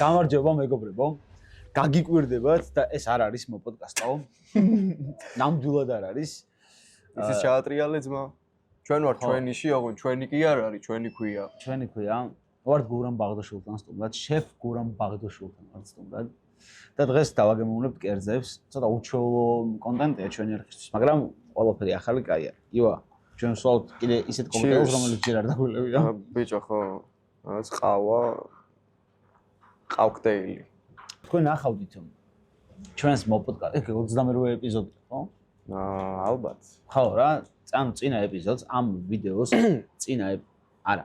გამარჯობა მეგობრებო. გაგიკვირდებათ და ეს არ არის მოპოდკასტო. ნამდვილად არ არის. ისიც ჩაატრიალე ძმა. ჩვენ ვართ ჩვენიში, ოღონდ ჩვენი კი არ არის, ჩვენი ქვია. ჩვენი ქვია. ვართ გურამ ბაღდაშვილთან სტუმრად, შეფ გურამ ბაღდაშვილთან ვართ სტუმრად. და დღეს დავაგემოვნებთ კერძებს. ცოტა უჩვეულო კონტენტია ჩვენი არქივში, მაგრამ ყველაფერი ახალი კაია. ივა, ჩვენ ვსვავთ კიდე ისეთ კომენტარებს, რომელიც ჯერ არ დაგვილებია. ბიჭო ხო, რაღაც ყავა, ყავკტეილი. თქვენ ახავდით ჩვენს მოპოდკასტს, 28 ეპიზოდი, ხო? ალბათ. ხო რა, ანუ წინა ეპიზოდს, ამ ვიდეოს წინა არა,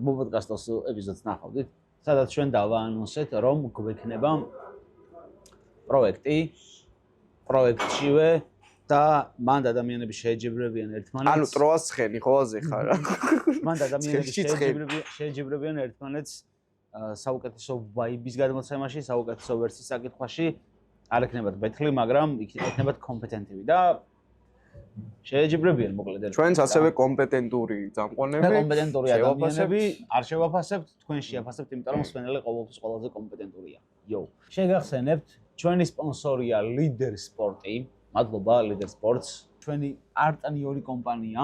მოპოდკასტის ეპიზოდს ნახავდით, სადაც ჩვენ დავაანონსეთ, რომ გვექნება პროექტშივე და მანდ ადამიანები შეეჯიბრებიან ერთმანეთს. ანუ ტროას ცხენი ხო აზე ხარ? მანდ ადამიანები შეეჯიბრებიან ერთმანეთს საუკეთესო ვაიბის გადმოცემაში, საუკეთესო ვერსიის საკითხვაში. არ ექნებათ ბეთლი, მაგრამ ექნებათ კომპეტენტივი და შეეჯიბრებიან მოკლედ. ჩვენც ასევე კომპეტენტური წამყვანები. კომპეტენტური ადამიანები არ შევაფასებთ, თქვენ შეაფასებთ, იმიტომ რომ სვენელი ყოველთვის ყველაზე კომპეტენტურია. იო. შეგახსენებთ, ჩვენი სპონსორია Leader Sport-ი. მადლობა Leader Sports. ჩვენი არტანიური კომპანია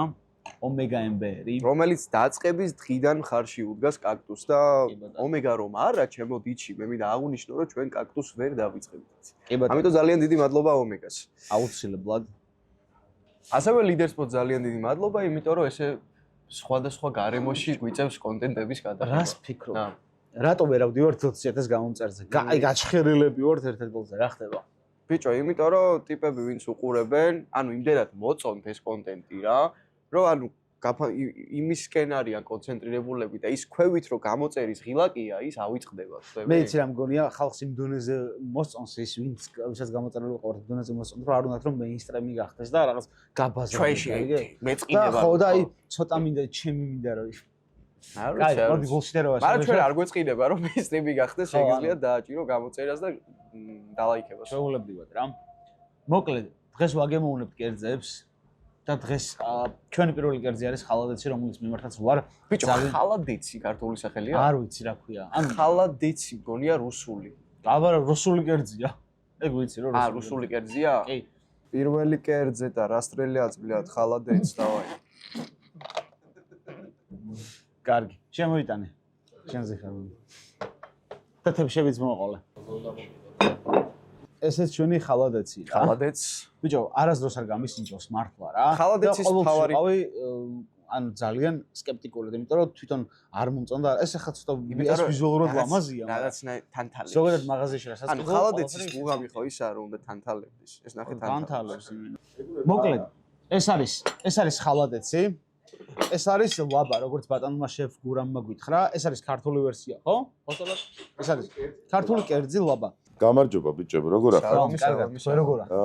Omega MBR-ი, რომელიც დაწყების დღიდან ხარში უდგას კაქტუსს და Omega რომ არა, ჩემო დიჩი, მე მინდა აღვნიშნო, რომ ჩვენ კაქტუსს ვერ დავიწყებთ. ამიტომ ძალიან დიდი მადლობა Omega-ს. აუცილებლად. ასევე Leader Sport ძალიან დიდი მადლობა, იმიტომ რომ ესე სხვადასხვა გარემოში გვიწევს კონტენტების გადაღება. რას ფიქრობ? რატო ვერ ავდივართ 20.000 გამომწერზე? აი გაჩხერილები ვართ ერთ-ერთზე, რა ხდება? ბიჭო, იმიტომ რომ ტიპები ვინც უყურებენ, ანუ იმდენად მოწონთ ეს კონტენტი რა, რომ ანუ იმისკენ არიან კონცენტრირებულები და ის ქვევით რომ გამოწერის ღილაკია, ის ავიწყდება, ხვდები? მე იცი რა მგონია, ხალხს იმ დონეზე მოსწონს ის, ვისაც გამოწერილი ყავართ დონეზე მოსწონს, რომ არ უნდათ რომ მეინსტრიმი გახდეს და რაღაც გაბაზრდეს. ჩვენში მეწყინება. ხო და აი ცოტა მინდა, ჩემი მინდა რომ კაი, მოდი გულშიდეროვას. მაგრამ ჩვენ არ გვეწყინება რომ მეინსტრიმი გახდეს, შეგიძლიათ დააჭირო გამოწერას და დალაიქებას. შეულებრივად რა. მოკლედ, დღეს ვაგემოვნებთ კერძებს. და დღეს ჩვენი პირველი კერძი არის ხალადეცი, რომელიც მიმართაც ვარ. ბიჭო, ხალადეცი ქართული სახელია? არ ვიცი რა ქვია. ანუ ხალადეცი მგონია რუსული. აბა რუსული კერძია. ეგ ვიცი რომ რუსული კერძია? კი. პირველი კერძე და რასტრელიაც ბლიად ხალადეცი დავაი. კარგი, შემოიტანე. შენზე ხარ. და თებშებიც მოყოლე. ესეც ჩვენი ხალადეცი რა. ხალადეცი. ბიჭო, არასდროს არ გამისინჯოს მართლა რა. ხალადეცის თავარი. ანუ ძალიან სკეპტიკურია, იმიტომ რომ თვითონ არ მომწონდა. ეს ახლა ცოტა ვიზუალურად ლამაზია. რაღაცნაირ თანთალებს. ზოგადად მაღაზიაში რასაც ანუ ხალადეცის მუღამი ხო ისა რომ უნდა თანთალებდეს. ეს ნახე თანთალებს. მოკლედ, ეს არის ხალადეცი. ეს არის ლაბა, როგორც ბატონმა შეფ გურამმა გითხრა. ეს არის ქართული ვერსია, ხო? ხოსტოლად. ეს არის ქართული კერძი ლაბა. გამარჯობა ბიჭები, როგორ ახლა? როგორ ახლა?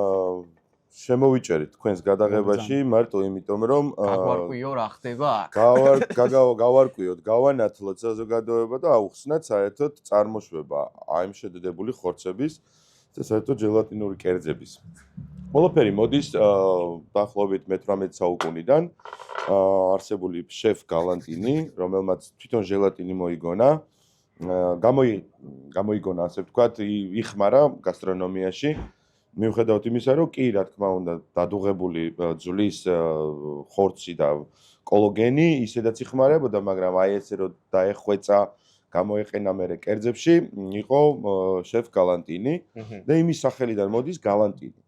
შემოვიჭერით თქვენს გადაღებაში, მარტო იმიტომ რომ გავარკვიო რა ხდება აქ. გავარკვიოთ, გავანათლოთ საზოგადოება და აუხსნათ საერთოდ წარმოშვება აი ამ შედედებული ხორცების და საერთოდ ჟელატინური კერძების. ყველაფერი მოდის დაახლოებით მე-18 საუკუნიდან არსებული შეფ გალანტინი, რომელმაც თვითონ ჟელატინი მოიგონა. გამოიგონა, ასე ვთქვათ, იხმარა გასტრონომიაში. მიუხედავად იმისა, რომ კი, რა თქმა უნდა, დადუღებული ძვლის ხორცი და კოლოგენი ისედაც იხმარებოდა, მაგრამ აი ესე რომ დაეხვეწა, გამოეყენა მერე კერძებში, იყო შეფ გალანტინი და იმის სახელიდან მოდის გალანტინი.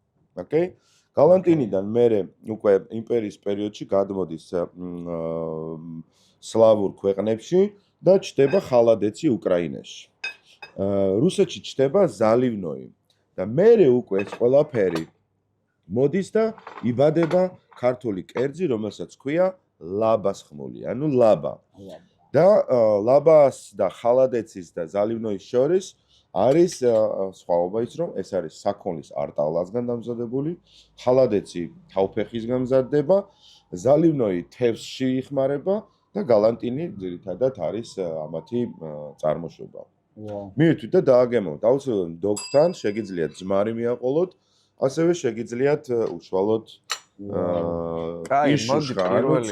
ოკეი? გალანტინიდან მერე უკვე იმპერიის პერიოდში გადმოდის სლავურ ქვეყნებში და ჩდება ხალადეცი უკრაინაში. რუსეთში ჩდება ზალივნოი და მერე უკვე ეს ყველაფერი მოდის და იბადება ქართული კერძი, რომელსაც ქვია ლაბას ხმული, ანუ ლაბა. და ლაბას და ხალადეცის და ზალივნოის შორის არის სხვაობა ის, რომ ეს არის საქონლის არტალასგან დამზადებული, ხალადეცი თავფეხისგან მზადდება, ზალივნოი თევზში იხმარება და გალანტინი ძირითადად არის ამათი წარმოშობა. მივიდით და დააგემოვნოთ. აუცილებლად დოქთან შეგიძლიათ ძმარი მიაყოლოთ, ასევე შეგიძლიათ უშუალოდ კაი, მოდი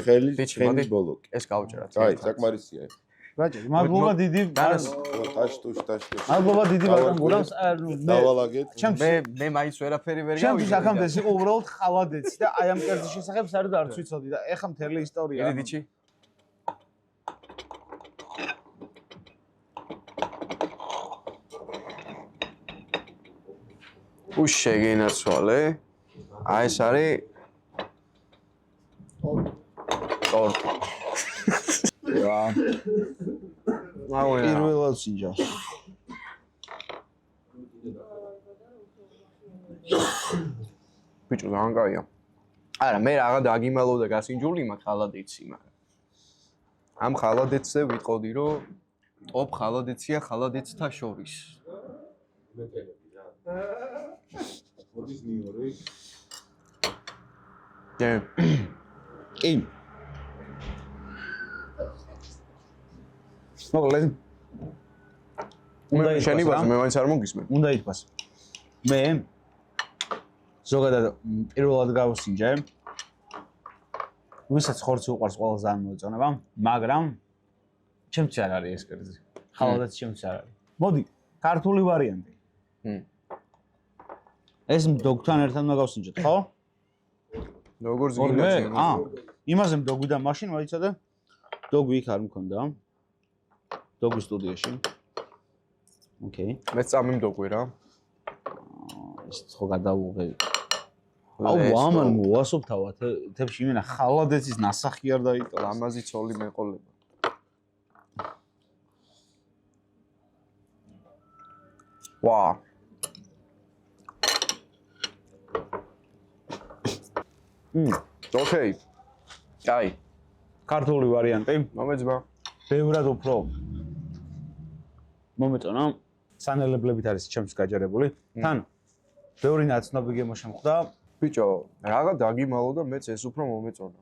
პირველი ცხელი ბოლოკი. ეს გავჭერათ. კაი, საკმარისია. ბაჭი, მადლობა დიდი. ტაშტუშ. მადლობა დიდი ბატონ გურამს. დავალაგეთ. მე მაინც ვერაფერი ვერ ჩემთვის აქამდე ეს იყო უბრალოდ ხალადეცი და აი ამ კერძის შესახებ საერთოდ არც ვიცოდი და ეხა მთელი ისტორია. დიდი დიჩი. უშ შეგინაცვალე. აი ეს არის ტორტი. რა. პირველად სინჯა. ბიჭო ძალიან კაია. არა, მე რაღა დაგიმალო და გასინჯული მაგ ხალადეცი, მაგრამ ამ ხალადეცზე ვიტყოდი, რომ ტოპ ხალადეცია ხალადეცთა შორის. მოდის ნიუ-იორკი. კი. მოკლედ. მე შენი ბაზა მე მაინც არ მოგისმენ. უნდა ითქვას. მე ზოგადად პირველად გავსინჯე. ვისაც ხორცი უყვარს ყველაზე ძალიან მოეწონება, მაგრამ ჩემთვის არ არის ეს კერძი. ხალადაც ჩემთვის არ არის. მოდი, ქართული ვარიანტი. ეს მდოგთან ერთად უნდა გავსინჯოთ, ხო? როგორც გინდა. იმაზე მდოგვი და მაშინ მოიცადე. დოგვი იქ არ მქონდა. დოგვი სტუდიაში. ოკეი. მე წამიმდოგვი რა. ეს ხო გადავუღე. აუ ამან მოასობ თავად თებში იმენა ხალადეცის ნასახი არ დაიტოვა. ლამაზი ცოლი მეყოლება. ვა. ოკეი. კაი. ქართული ვარიანტი. მომეძმა. ბევრად უფრო მომეწონა. სანელებლებით არის ჩემს გაჯერებული. თან ბევრი ნაცნობი გემო შემხვდა. ბიჭო, რაღა დაგიმალო და მეც ეს უფრო მომეწონა.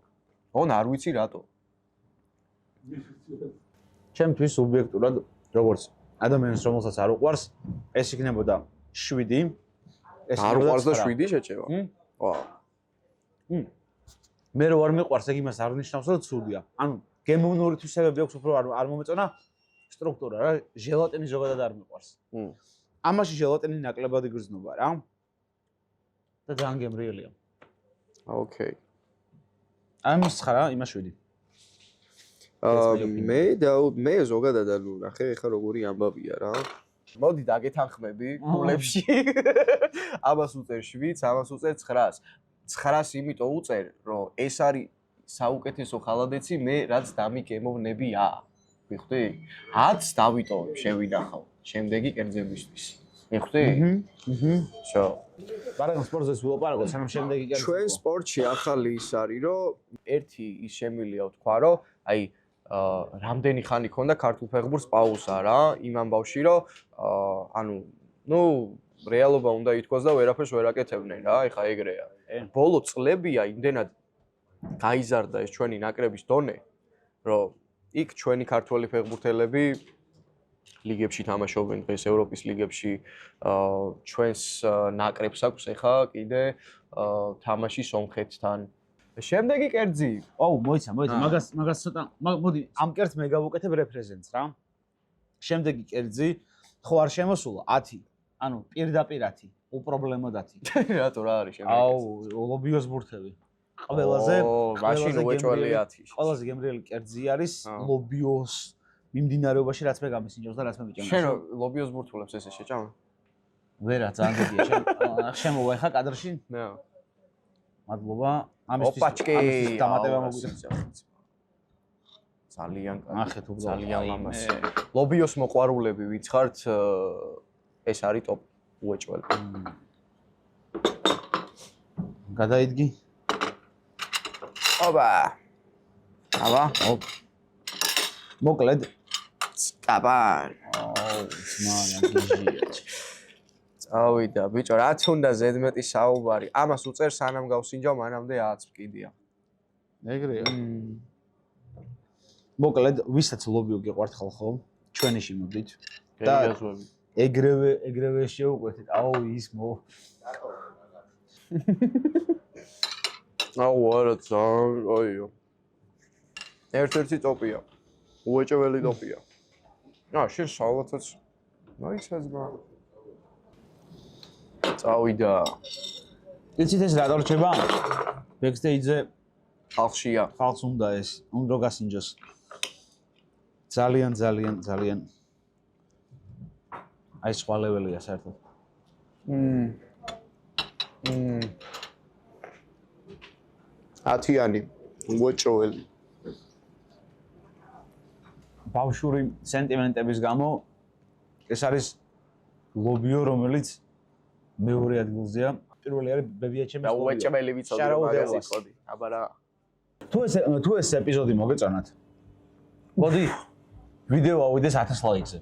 ოღონ არ ვიცი რატო. ჩემთვის სუბიექტურად როგორც ადამიანს რომელსაც არ უყვარს, ეს იქნებოდა 7. ეს არ უყვარს და 7 შეჭება. ვა. მე რო არ მიყვარს, ეგ იმას არ ნიშნავს, რომ ცუდია. ანუ გემოვნური თვისებები აქვს უფრო არ მომეწონა სტრუქტურა რა, ჟელატინი ზოგადად არ მიყვარს. ამაში ჟელატინი ნაკლებად იგრძნობა რა. და ძალიან გემრიელია. ოკეი. ამის 9, იმას 7. მე ზოგადად ანუ ნახე ხა როგორი ამბავია რა. მოდი დაგეთანხმები კულებში. ამას უწერ 7, ამას უწერ 900. 900 იმიტომ უწერ, რომ ეს არის საუკეთესო ხალადეცი მე რაც დამიგემოვნებია. მიხვდი? 10 დავიტოვებ, შევინახავ. შემდეგი კერძებისთვის. მიხვდი? შო. მაგრამ სპორტზეც ვილაპარაკოთ, სანამ შემდეგი კერძი. ჩვენ სპორტში ახალი ის არის, რომ ერთი ის შემილია ვთქვა, რომ აი რამდენი ხანი ქონდა ქართულ ფეხბურთს პაუზა რა, იმ ამბავში, რომ ანუ ნუ რეალობა უნდა ითქვას და ვერაფერს ვერ აკეთებდნენ რა, ეხა ეგრეა. ბოლო წლებია იმდენად გაიზარდა ეს ჩვენი ნაკრების დონე, რომ იქ ჩვენი ქართველი ფეხბურთელები ლიგებში თამაშობენ დღეს ევროპის ლიგებში ჩვენს ნაკრებს აქვს ეხა კიდე თამაში სომხეთთან. შემდეგი კერძი. აუ, მოიცა, მაგას ცოტა მოდი ამ კერძს მე გავუკეთებ რეპრეზენტს რა. შემდეგი კერძი ხო არ შემოსულა 10. ანუ პირდაპირ 10, უპრობლემოდ 10. რატო რა არის შემდეგი? აუ, ლობიოს ბურთები. ყველაზე უეჭველი 10. ყველაზე გემრიელი კერძი არის ლობიოს მიმდინარეობაში რაც მე გამისინჯავს და რაც მე მიჭამს. შენ ლობიოს ბურთულებს ესე შეჭამ? ვერა, ძალიან დიდია. შემოვა ხა კადრში? ნე. მადლობა. ამისთვის დამატება მოგვიწევს. ძალიან კარგი. ნახეთ უბრალოდ ძალიან ლამაზი. ლობიოს მოყვარულები ვინც ხართ ეს არის ტოპ უეჭველი. გადაიდგი. ოპა. აბა, ოპ. მოკლედ. კაბან. აუ, მაგრამ წავიდა, ბიჭო, რაც უნდა ზედმეტი საუბარი. ამას უწერ სანამ გავსინჯავ, მანამდე 10 მკიდია. ეგრეა. მოკლედ, ვისაც ლობიო გიყვართ ხალხო, ჩვენი შემოდით. და ეგრევე შევუკვეთით. აუ, ის აუ, არა, ძალიან, ოიო. ერთ-ერთი ტოპია. უეჭველი ტოპია. შენ სალათაც მაიცაც გა. წავიდა. იცით ეს რატო რჩება? ბექსტეიჯზე ხალხშია. ხალხს უნდა ეს, უნდა გასინჯოს. ძალიან აი სხვა ლეველია საერთოდ. ათიანი უეჭველი. ბავშვური სენტიმენტების გამო ეს არის ლობიო, რომელიც მეორე ადგილზეა. პირველი არის BBHM-ის ლობიო. უეჭველი ვიცოდი მაგას იყოდი. აბა რა. თუ ეს ეპიზოდი მოგეწონათ. მოდი ვიდეო ავიდეს 1000 ლაიქზე.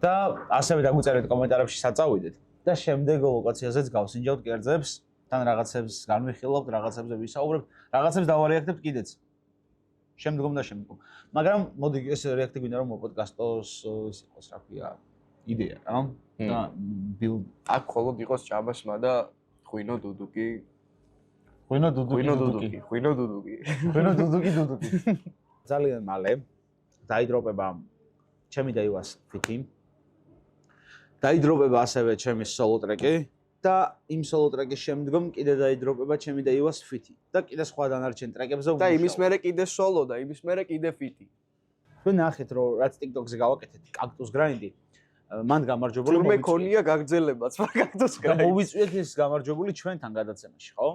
და ასევე დაგვიწერეთ კომენტარებში საწავიდეთ და შემდეგ ლოკაციაზეც გავსინჯავთ კერძებს, თან რაღაცებს განვიხილავთ, რაღაცებზე ვისაუბრებთ, რაღაცებს დავარეაქტებთ კიდეც. შემდგომ. მაგრამ მოდი ეს რეაქტი გვინდა რომ პოდკასტოს ის იყოს რა ქვია იდეა რა და build აქ მხოლოდ იყოს ჭაბასმა და ღვინო დუდუკი. ძალიან მალე დაიდროპება ჩემი და ივას ფიტი. დაიდროპება ასევე ჩემი სოლო ტრეკი და იმ სოლო ტრეკის შემდგომ კიდე დაიდროპება ჩემი და ივას ფიტი და კიდე სხვა დანარჩენ ტრეკებზე და იმის მერე კიდე სოლო და იმის მერე კიდე ფიტი. თქვენ ნახეთ რომ რაც TikTok-ზე გავაკეთეთ კაქტუს გრაინდი მან გამარჯვებული თურმე ქონია გაგრძელებაც კაქტუს გრაინდი. და მოვიწვიეთ ეს გამარჯვებული ჩვენთან გადაცემაში, ხო?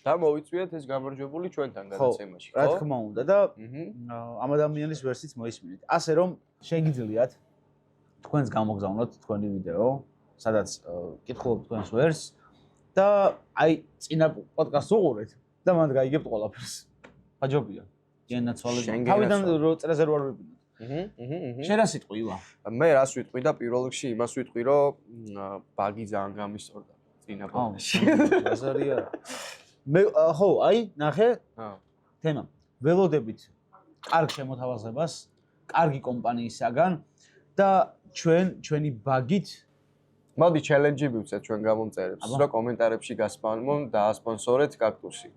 და მოვიწვიეთ ეს გამარჯვებული ჩვენთან გადაცემაში, ხო? რა თქმა უნდა და ამ ადამიანის ვერსიც მოისმინეთ. ასე რომ შეგიძლიათ თქვენს გამოგზავნოთ თქვენი ვიდეო, სადაც კითხულობთ თქვენს ვერსს და აი წინა პოდკასტს უყურეთ და მანდ გაიგებთ ყველაფერს. გაჯობია. გენაცვალეთ. თავიდან წრეზე რო არ ვიბინოთ. შენ რა სიტყვი ივა? მე რას ვიტყვი და პირველ რიგში იმას ვიტყვი, რომ ბაგი ძალიან გამისწორდა წინა პოდკასტში. ბაზარია. მე ხო, აი, ნახე? თემა. ველოდებით კარგ შემოთავაზებას, კარგი კომპანიისაგან და ჩვენი ბაგით მოდი ჩელენჯი მივცეთ ჩვენ გამომწერებს, რომ კომენტარებში გასპამონ და ასპონსორეთ კაქტუსი.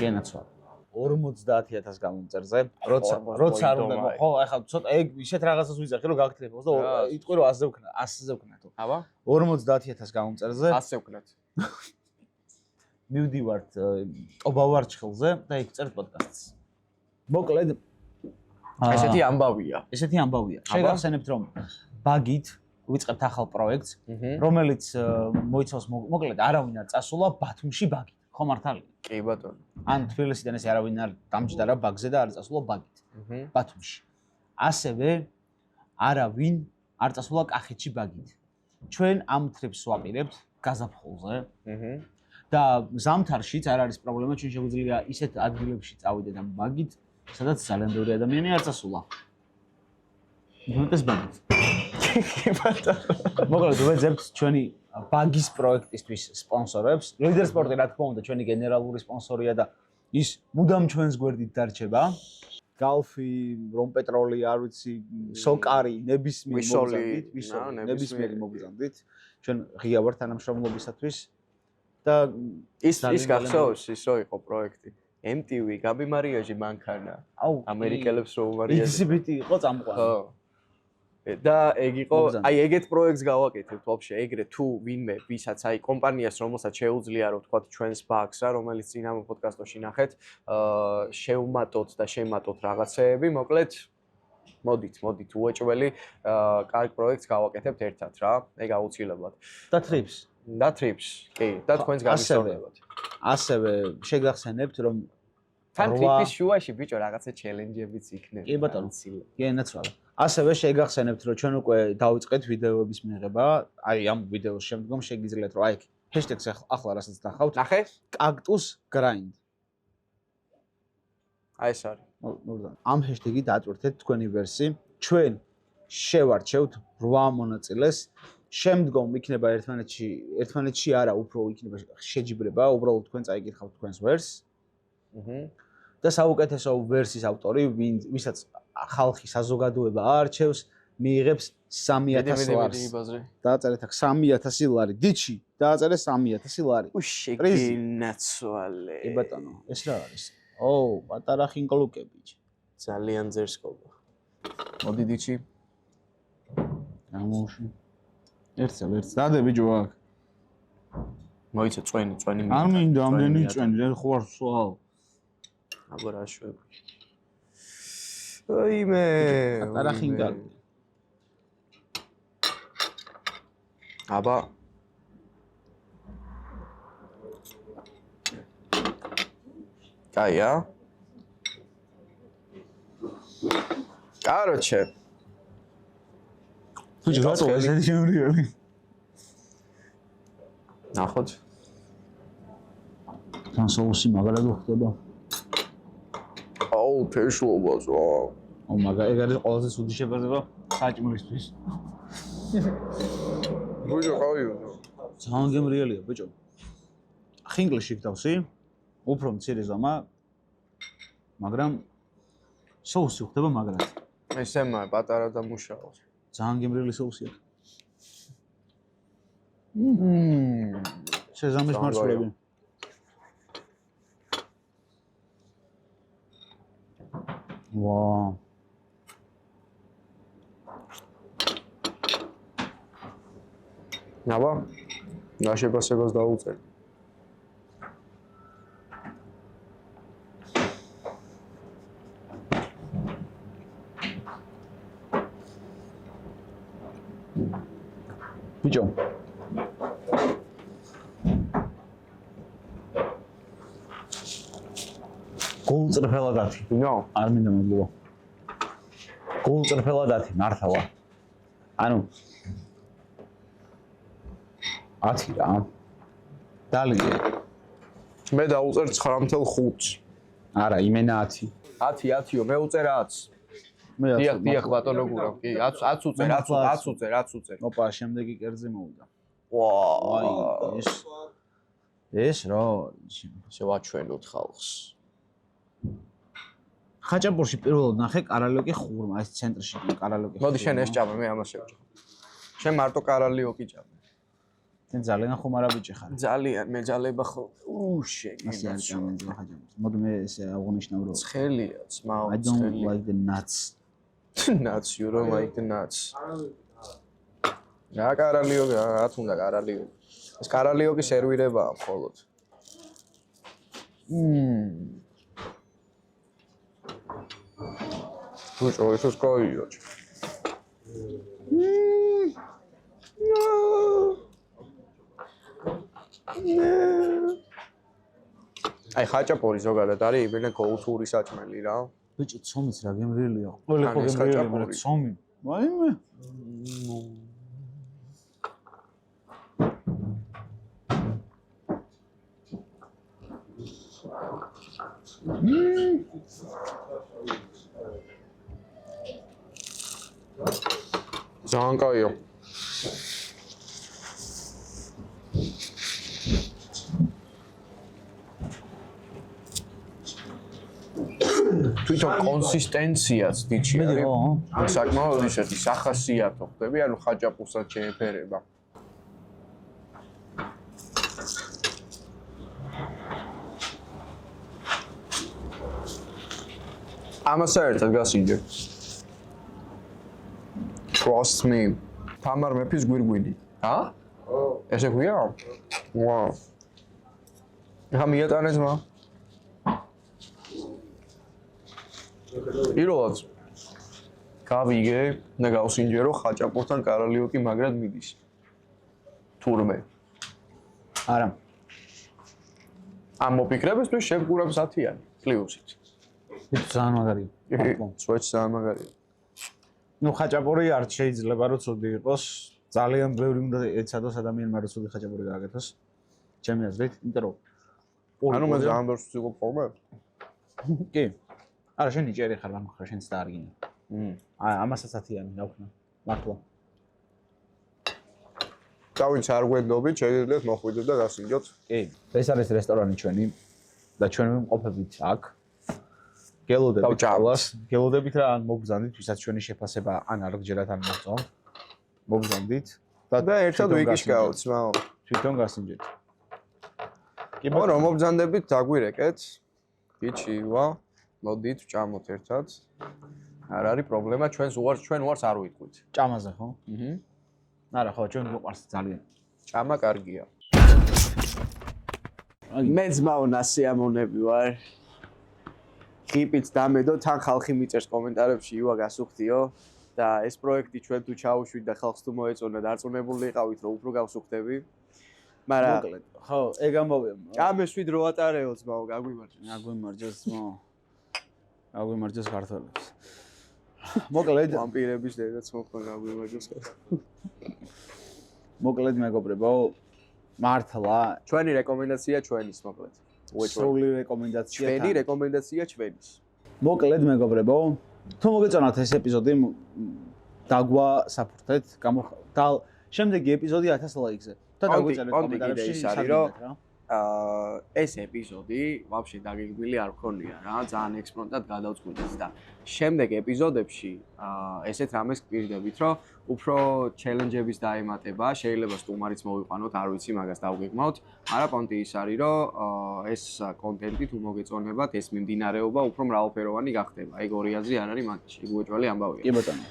გენაცვალ 50000 გამომწერზე, როცა არ უნდა, ხო, ახლა ცოტა ეგ ისეთ რაღაცას ვიზახი, რომ გაგთრებოს და იტყვი რომ 100-ზე ვქნათო. აბა 50000 გამომწერზე 100-ზე ვქნათ. მივდივართ ტობავარჩხელზე და იქ წერთ პოდკასტს. მოკლედ ესეთი ამბავია. შეგახსენებთ რომ ბაგით ვიწყებთ ახალ პროექტს, რომელიც მოიცავს მოკლედ არავინ არ წასულა ბათუმში ბაგით. ხო მართალია? კი ბატონო. ან თბილისიდან ეს არავინ არ დამჯდარა ბაგზე და არ წასულა ბაგით. ბათუმში. ასევე არავინ არ წასულა კახეთში ბაგით. ჩვენ ამ ტრიპს ვაპირებთ გაზაფხულზე. და ზამთარშიც არ არის პრობლემა, ჩვენ შეგვიძლია ისეთ ადგილებში წავიდეთ ამ ბაგით, სადაც ძალიან ბევრი ადამიანი არ წასულა. ნუ ეს ბაგით. მოკლედ ვეძებთ ჩვენი ბაგის პროექტისთვის სპონსორებს. ლიდერ სპორტი რა თქმა უნდა ჩვენი გენერალური სპონსორია და ის მუდამ ჩვენს გვერდით დარჩება. გალფი, რომპეტროლი, არ ვიცი, სოკარი, ნებისმიერი მოგზანდით. ჩვენ ღია ვართ თანამშრომლობისათვის. და ის გახსოვს ის რო იყო პროექტი MTV გაბი მარიაჟი მანქანა ამერიკელებს რო მარიაჟი XBT იყო წამყვანი ხო და ეგ იყო აი ეგეთ პროექტს გავაკეთებთ ვაფშე ეგრე თუ ვინმე ვისაც აი კომპანიას რომელსაც შეუძლია რომ თქვა ჩვენს ბაგს რა რომელიც წინა პოდკასტში ნახეთ შევმატოთ და შემატოთ რაღაცეები მოკლედ მოდით უეჭველი კარგ პროექტს გავაკეთებთ ერთად რა ეგ აუცილებლად და ტრიპს კი და თქვენს გამისწორებად ასევე შეგახსენებთ რომ თან ტრიპის შუაში ბიჭო რაღაცა ჩელენჯებიც იქნება კი ბატონო გენაცვალა ასევე შეგახსენებთ რომ ჩვენ უკვე დავიწყეთ ვიდეოების მიღება აი ამ ვიდეოს შემდგომ შეგიძლიათ რომ აი ჰეშტეგს ახლა რასაც ნახავთ ნახე კაქტუს გრაინდ აი ეს არის ამ ჰეშტეგი დაწვრთეთ თქვენი ვერსი ჩვენ შევარჩევთ 8 მონაწილეს შემდგომ იქნება ერთმანეთში არა უფრო იქნება შეჯიბრება უბრალოდ თქვენ წაიკითხავთ თქვენს ვერსს და საუკეთესო ვერსის ავტორი ვისაც ხალხი საზოგადოება არჩევს მიიღებს 3000 ლარს დააწერეთ აქ 3000 ლარი დიჩი დააწერე 3000 ლარი უშეგინაცვალე კი ბატონო ეს რა არის ო პატარა ხინკლუკები ძალიან ძერს ყობა. მოდი დიჩი. ამოში. ერთსა დადე ბიჭო აქ. მოიცა წვენი. არ მინდა ამდენი წვენი, რა ხო არ სვავ. აბა რა შვები. აიმე. პატარა ხინკალი. აბა კაია. Короче. ბიჭო რატო ესეთი შემრიელი? ნახოთ. თან соуსი მაგალითად ხდება. აუ, თეშლობაზო. აუ მაგა ეგ არის ყველაზე სუდი შეფასება საჭმლისთვის. ბიჭო, ყავიო. ძალიან გემრიელია, ბიჭო. ხინკლში გდავსი? უფრო მცირე ზომა. მაგრამ соуსი ხდება მაგრად. ესემა პატარა და მუშაობს. ძალიან გემრიელი соуსია. სეზამის მარცვლები. ვაუ. აბა, ნაშებასებას დაუწერ. ბიჭო. გულწრფელადათი. ნო, არ მინდა მოგლო. გულწრფელადათი მართლა. ანუ 10 რა. დალია. მე დაუწერ 9.5-ს. არა, იმენა 10. 10-10-ო, მე უწერ 10-ს. მე დიახ, ბატონო გურამ. კი, 10 უწერ, 10 უწერ. ოპა, შემდეგი კერძი მოვიდა. ვაუ, აი, ეს რა შევაჩვენოთ ხალხს. ხაჭაპურში პირველად ნახე კარალიოკი ხურმა, ეს ცენტრში კარალიოკი. მოდი შენ ეს ჭამე, მე ამას შევჭამ. შენ მარტო კარალიოკი ჭამე. შენ ძალიან ხუმარა ბიჭი ხარ. ძალიან მეძალება ხო. შენ ასე არ ჭამე ხაჭაპურს. მოდი მე ესე აღვნიშნავ რომ ცხელია, ძმაო, I don't like the nuts. nuts, you don't like the nuts. რა კარალიოკი, რა თუნდა კარალიოკი. ეს კარალიოკი სერვირებაა მხოლოდ. ბიჭო, ეს კაია. აი ხაჭაპური ზოგადად არის იმენა გოუთური საჭმელი რა. ბიჭი, ცომიც რა გემრიელია. ყველი ხო გემრიელია, მაგრამ ცომი. ვაიმე. ძალიან კაია. თვითონ კონსისტენციაც დიჩი არის. საკმაოდ ისეთი სახასიათო ხდები, ანუ ხაჭაპურსაც შეეფერება. ამას საერთოდ გასინჯე. Trust me. თამარ მეფის გვირგვინი. ა? ესე ქვია? ვაუ. რა მიატანე ძმა? პირველად გავიგე და გავსინჯე რომ ხაჭაპურთან კარალიოკი მაგრად მიდის. თურმე. არა. ამ მოფიქრებისთვის შევგურებ 10-იანი პლუსით. ძალიან მაგარია. სვეჩ ძალიან მაგარია. ნუ ხაჭაპური არ შეიძლება რომ ცუდი იყოს. ძალიან ბევრი უნდა ეცადოს ადამიანმა რომ ცუდი ხაჭაპური გააკეთოს. ჩემი აზრით, იმიტომ რომ ანუ მე ძალიან ბევრს ვცდილობ ხოლმე. კი. არა, შენ იჭერი ხარ, მაგრამ ხარ შენც დაარგინე. ამასაც 10-იანი გავხნა. მართლა. დავინც არ გვენდობით, შეგიძლიათ მოხვიდეთ და გასინჯოთ. კი. ეს არის რესტორანი ჩვენი და ჩვენ ვიმყოფებით აქ. გელოდებით ჭალას, გელოდებით რა ან მოგბზანდით, ვისაც ჩვენი შეფასება ან არ გჯერათ ან მოგწონთ. მოგბზანდით და ერთად ვიკიშკავთ, ძმაო. თვითონ გასინჯეთ. კი, მაგრამ მოგბზანდებით დაგვირეკეთ. ბიჭი, ვა. მოდით ვჭამოთ ერთად. არ არის პრობლემა, ჩვენ უარს არ ვიტყვით. ჭამაზე ხო? აჰა. არა ხო, ჩვენ გვყვარს ძალიან. ჭამა კარგია. აი, მე ძმაო ნასიამონები ვარ. ხიპიც დამედო, თან ხალხი მიწერს კომენტარებში ივა გასუხთიო და ეს პროექტი ჩვენ თუ ჩაუშვით და ხალხს თუ მოეწონა დარწმუნებული იყავით რომ უფრო გავსუხდები. მაგრამ მოკლედ, ხო, ეგ ამბავია. ჭამეს ვიდრე ატარეო ძმაო, გაგვიმარჯოს. აგვიმარჯოს ძმაო. აგვიმარჯოს ქართველებს. მოკლედ, ვამპირების დედაც მოხდა გაგვიმარჯოს. მოკლედ მეგობრებო, მართლა ჩვენი რეკომენდაცია ჩვენის მოკლედ. სრული რეკომენდაცია. ჩვენი რეკომენდაცია ჩვენის. მოკლედ მეგობრებო, თუ მოგეწონათ ეს ეპიზოდი დაგვასაფრთხეთ, და შემდეგი ეპიზოდი 1000 ლაიქზე. და დაგვიწერეთ კომენტარებში რა. ეს ეპიზოდი ვაფშე დაგეგმილი არ მქონია რა, ძალიან ექსპრომტად გადავწყვიტეთ და შემდეგ ეპიზოდებში ესეთ რამეს გვირდებით, რომ უფრო ჩელენჯების დაემატება, შეიძლება სტუმარიც მოვიყვანოთ, არ ვიცი, მაგას დავგეგმავთ, მაგრამ პონტი ის არის, რომ ეს კონტენტი თუ მოგეწონებათ, ეს მიმდინარეობა უფრო მრავალფეროვანი გახდება. ეგ ორი აზრი არ არის მათში, ეგ უეჭველი ამბავია. კი ბატონო.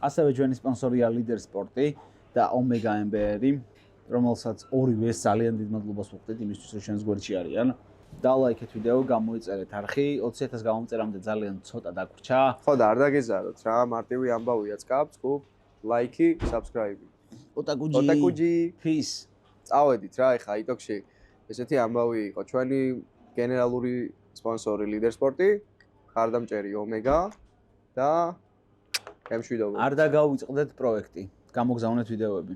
ასევე ჩვენი სპონსორია Leader Sport-ი და Omega MBR-ი, რომელსაც ორივეს ძალიან დიდ მადლობას ვუხდით იმისთვის, რომ ჩვენს გვერდში არიან. დალაიქეთ ვიდეო, გამოიწერეთ არხი, 20000 გამომწერამდე ძალიან ცოტა დაგვრჩა. ხო და არ დაგეზაროთ რა, მარტივი ამბავია წკაპს, კუბ, ლაიქი, subscribe-ი. ოტაკუჯი. Peace. წავედით რა, ეხა იტოქში ესეთი ამბავი იყო ჩვენი გენერალური სპონსორი Leader Sport-ი, ხარდამჭერი Omega და გემშვიდობა. არ დაგავიწყდეთ პროექტი. გამოგზავნეთ ვიდეოები.